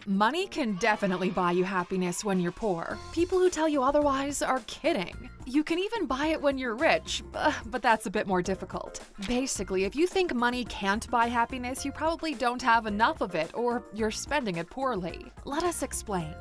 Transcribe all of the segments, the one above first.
Money can definitely buy you happiness when you're poor. People who tell you otherwise are kidding. You can even buy it when you're rich, but that's a bit more difficult. Basically, if you think money can't buy happiness, you probably don't have enough of it or you're spending it poorly. Let us explain.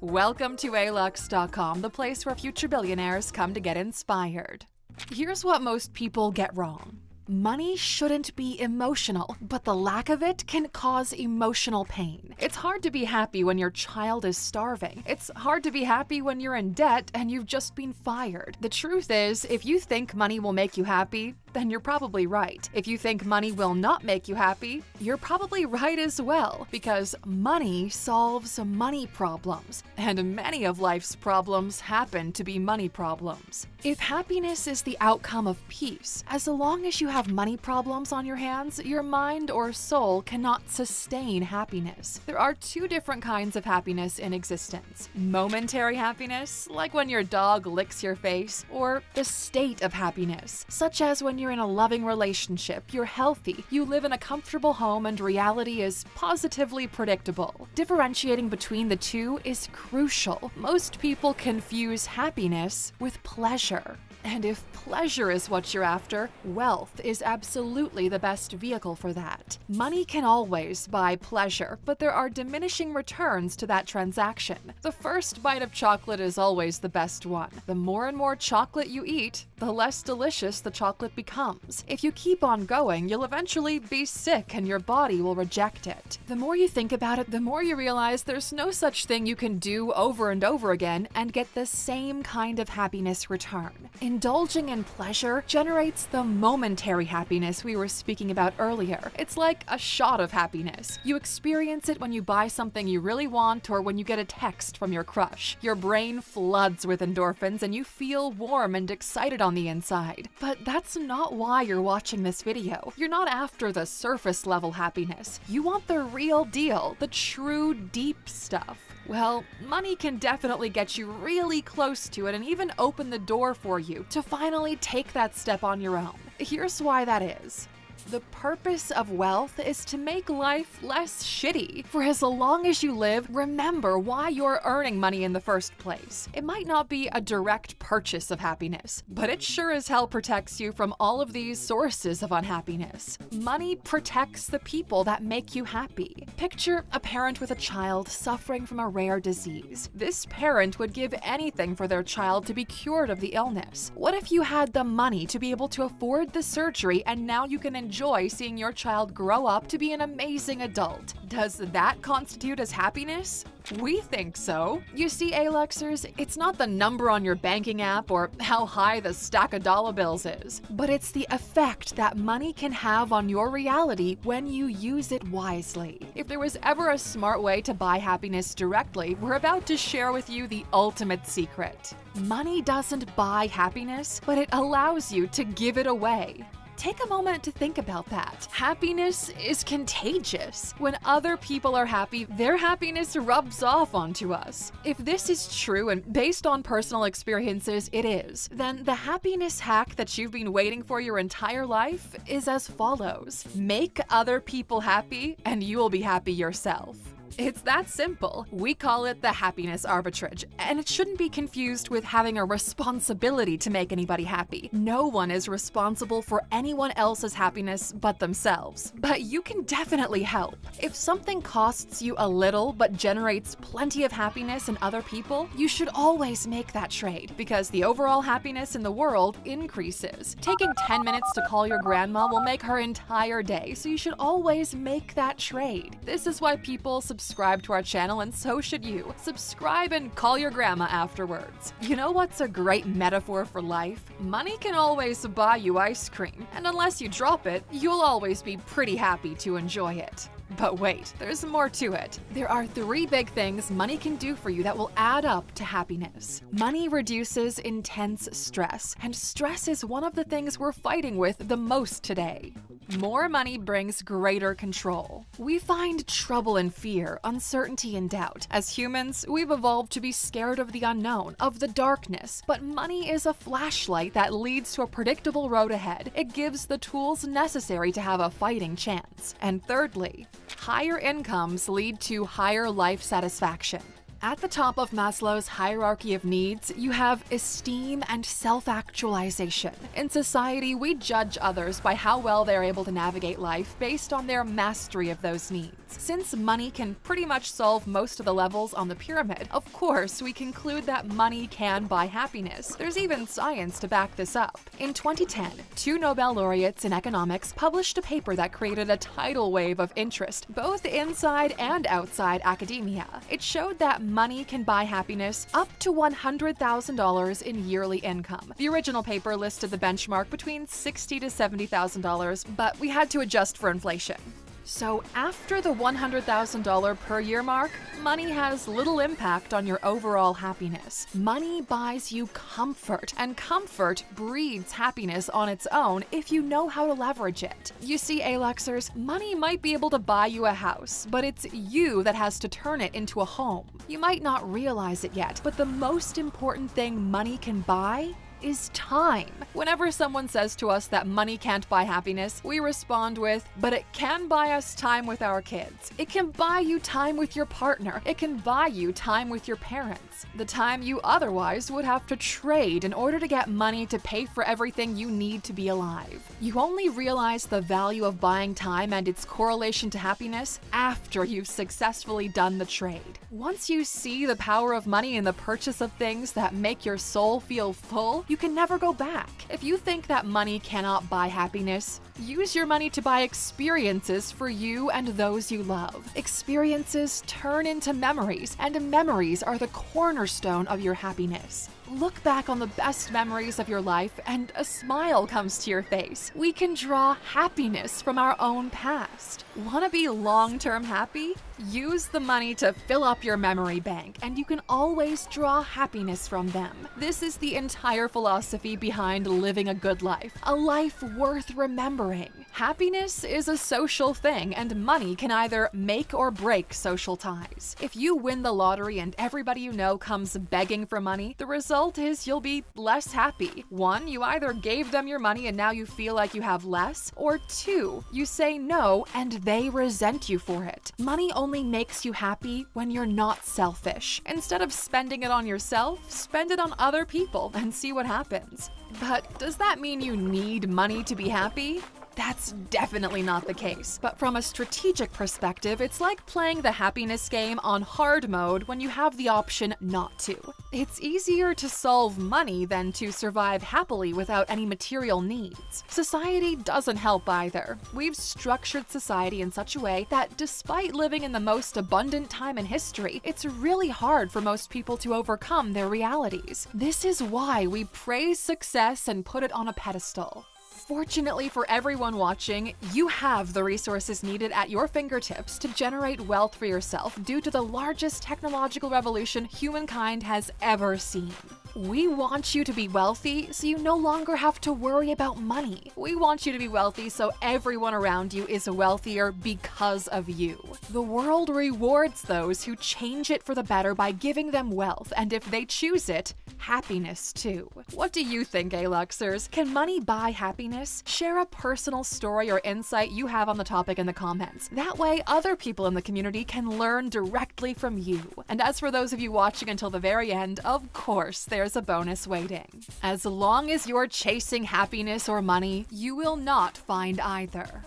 Welcome to alux.com, the place where future billionaires come to get inspired. Here's what most people get wrong. Money shouldn't be emotional, but the lack of it can cause emotional pain. It's hard to be happy when your child is starving. It's hard to be happy when you're in debt and you've just been fired. The truth is, if you think money will make you happy, then you're probably right. If you think money will not make you happy, you're probably right as well, because money solves money problems, and many of life's problems happen to be money problems. If happiness is the outcome of peace, as long as you have money problems on your hands, your mind or soul cannot sustain happiness. There are two different kinds of happiness in existence. Momentary happiness, like when your dog licks your face, or the state of happiness, such as when you're in a loving relationship, you're healthy, you live in a comfortable home, and reality is positively predictable. Differentiating between the two is crucial. Most people confuse happiness with pleasure. And if pleasure is what you're after, wealth is absolutely the best vehicle for that. Money can always buy pleasure, but there are diminishing returns to that transaction. The first bite of chocolate is always the best one. The more and more chocolate you eat, the less delicious the chocolate becomes. If you keep on going, you'll eventually be sick and your body will reject it. The more you think about it, the more you realize there's no such thing you can do over and over again and get the same kind of happiness return. Indulging in pleasure generates the momentary happiness we were speaking about earlier. It's like a shot of happiness. You experience it when you buy something you really want or when you get a text from your crush. Your brain floods with endorphins and you feel warm and excited on the inside. But that's not why you're watching this video. You're not after the surface level happiness. You want the real deal, the true deep stuff. Well, money can definitely get you really close to it and even open the door for you to finally take that step on your own. Here's why that is. The purpose of wealth is to make life less shitty. For as long as you live, remember why you're earning money in the first place. It might not be a direct purchase of happiness, but it sure as hell protects you from all of these sources of unhappiness. Money protects the people that make you happy. Picture a parent with a child suffering from a rare disease. This parent would give anything for their child to be cured of the illness. What if you had the money to be able to afford the surgery and now you can enjoy seeing your child grow up to be an amazing adult? Does that constitute as happiness? We think so. You see, Aluxers, it's not the number on your banking app or how high the stack of dollar bills is, but it's the effect that money can have on your reality when you use it wisely. If there was ever a smart way to buy happiness directly, we're about to share with you the ultimate secret. Money doesn't buy happiness, but it allows you to give it away. Take a moment to think about that. Happiness is contagious. When other people are happy, their happiness rubs off onto us. If this is true, and based on personal experiences it is, then the happiness hack that you've been waiting for your entire life is as follows. Make other people happy, and you will be happy yourself. It's that simple. We call it the happiness arbitrage, and it shouldn't be confused with having a responsibility to make anybody happy. No one is responsible for anyone else's happiness but themselves. But you can definitely help. If something costs you a little but generates plenty of happiness in other people, you should always make that trade, because the overall happiness in the world increases. Taking 10 minutes to call your grandma will make her entire day, so you should always make that trade. This is why people subscribe to our channel, and so should you. Subscribe and call your grandma afterwards. You know what's a great metaphor for life? Money can always buy you ice cream, and unless you drop it, you'll always be pretty happy to enjoy it. But wait, there's more to it. There are 3 big things money can do for you that will add up to happiness. Money reduces intense stress, and stress is one of the things we're fighting with the most today. More money brings greater control. We find trouble and fear, uncertainty and doubt. As humans, we've evolved to be scared of the unknown, of the darkness. But money is a flashlight that leads to a predictable road ahead. It gives the tools necessary to have a fighting chance. And thirdly, higher incomes lead to higher life satisfaction. At the top of Maslow's hierarchy of needs, you have esteem and self-actualization. In society, we judge others by how well they're able to navigate life based on their mastery of those needs. Since money can pretty much solve most of the levels on the pyramid, of course, we conclude that money can buy happiness. There's even science to back this up. In 2010, 2 Nobel laureates in economics published a paper that created a tidal wave of interest, both inside and outside academia. It showed that money can buy happiness up to $100,000 in yearly income. The original paper listed the benchmark between $60,000 to $70,000, but we had to adjust for inflation. So after the $100,000 per year mark, money has little impact on your overall happiness. Money buys you comfort, and comfort breeds happiness on its own if you know how to leverage it. You see, Aluxers, money might be able to buy you a house, but it's you that has to turn it into a home. You might not realize it yet, but the most important thing money can buy is time. Whenever someone says to us that money can't buy happiness, we respond with, but it can buy us time with our kids. It can buy you time with your partner. It can buy you time with your parents. The time you otherwise would have to trade in order to get money to pay for everything you need to be alive. You only realize the value of buying time and its correlation to happiness after you've successfully done the trade. Once you see the power of money in the purchase of things that make your soul feel full, you can never go back. If you think that money cannot buy happiness, use your money to buy experiences for you and those you love. Experiences turn into memories, and memories are the cornerstone of your happiness. Look back on the best memories of your life and a smile comes to your face. We can draw happiness from our own past. Want to be long-term happy? Use the money to fill up your memory bank, and you can always draw happiness from them. This is the entire philosophy behind living a good life, a life worth remembering. Happiness is a social thing, and money can either make or break social ties. If you win the lottery and everybody you know comes begging for money, the result is you'll be less happy. 1, you either gave them your money and now you feel like you have less, or 2, you say no and they resent you for it. Money only makes you happy when you're not selfish. Instead of spending it on yourself, spend it on other people and see what happens. But does that mean you need money to be happy? That's definitely not the case. But from a strategic perspective, it's like playing the happiness game on hard mode when you have the option not to. It's easier to solve money than to survive happily without any material needs. Society doesn't help either. We've structured society in such a way that despite living in the most abundant time in history, it's really hard for most people to overcome their realities. This is why we praise success and put it on a pedestal. Fortunately for everyone watching, you have the resources needed at your fingertips to generate wealth for yourself due to the largest technological revolution humankind has ever seen. We want you to be wealthy so you no longer have to worry about money. We want you to be wealthy so everyone around you is wealthier because of you. The world rewards those who change it for the better by giving them wealth, and if they choose it, happiness too. What do you think, Aluxers? Can money buy happiness? Share a personal story or insight you have on the topic in the comments. That way, other people in the community can learn directly from you. And as for those of you watching until the very end, of course, there's a bonus waiting. As long as you're chasing happiness or money, you will not find either.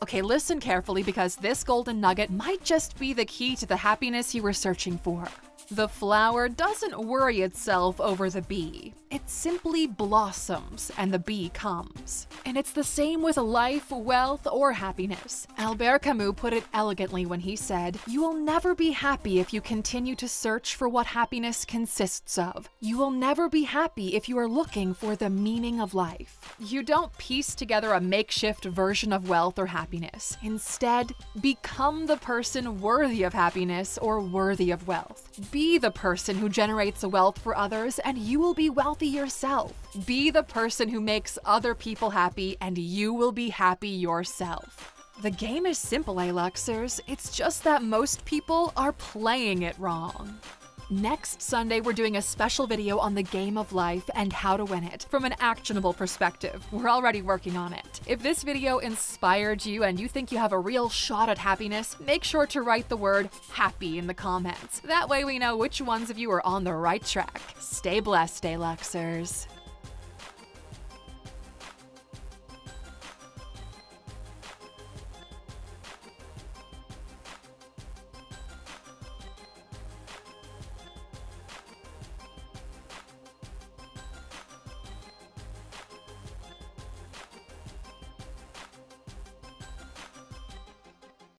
Okay, listen carefully because this golden nugget might just be the key to the happiness you were searching for. The flower doesn't worry itself over the bee. It simply blossoms and the bee comes. And it's the same with life, wealth, or happiness. Albert Camus put it elegantly when he said, "You will never be happy if you continue to search for what happiness consists of. You will never be happy if you are looking for the meaning of life." You don't piece together a makeshift version of wealth or happiness. Instead, become the person worthy of happiness or worthy of wealth. Be the person who generates wealth for others, and you will be wealthy yourself. Be the person who makes other people happy, and you will be happy yourself. The game is simple, Aluxers. It's just that most people are playing it wrong. Next Sunday, we're doing a special video on the game of life and how to win it from an actionable perspective. We're already working on it. If this video inspired you and you think you have a real shot at happiness, make sure to write the word happy in the comments. That way we know which ones of you are on the right track. Stay blessed, Aluxers.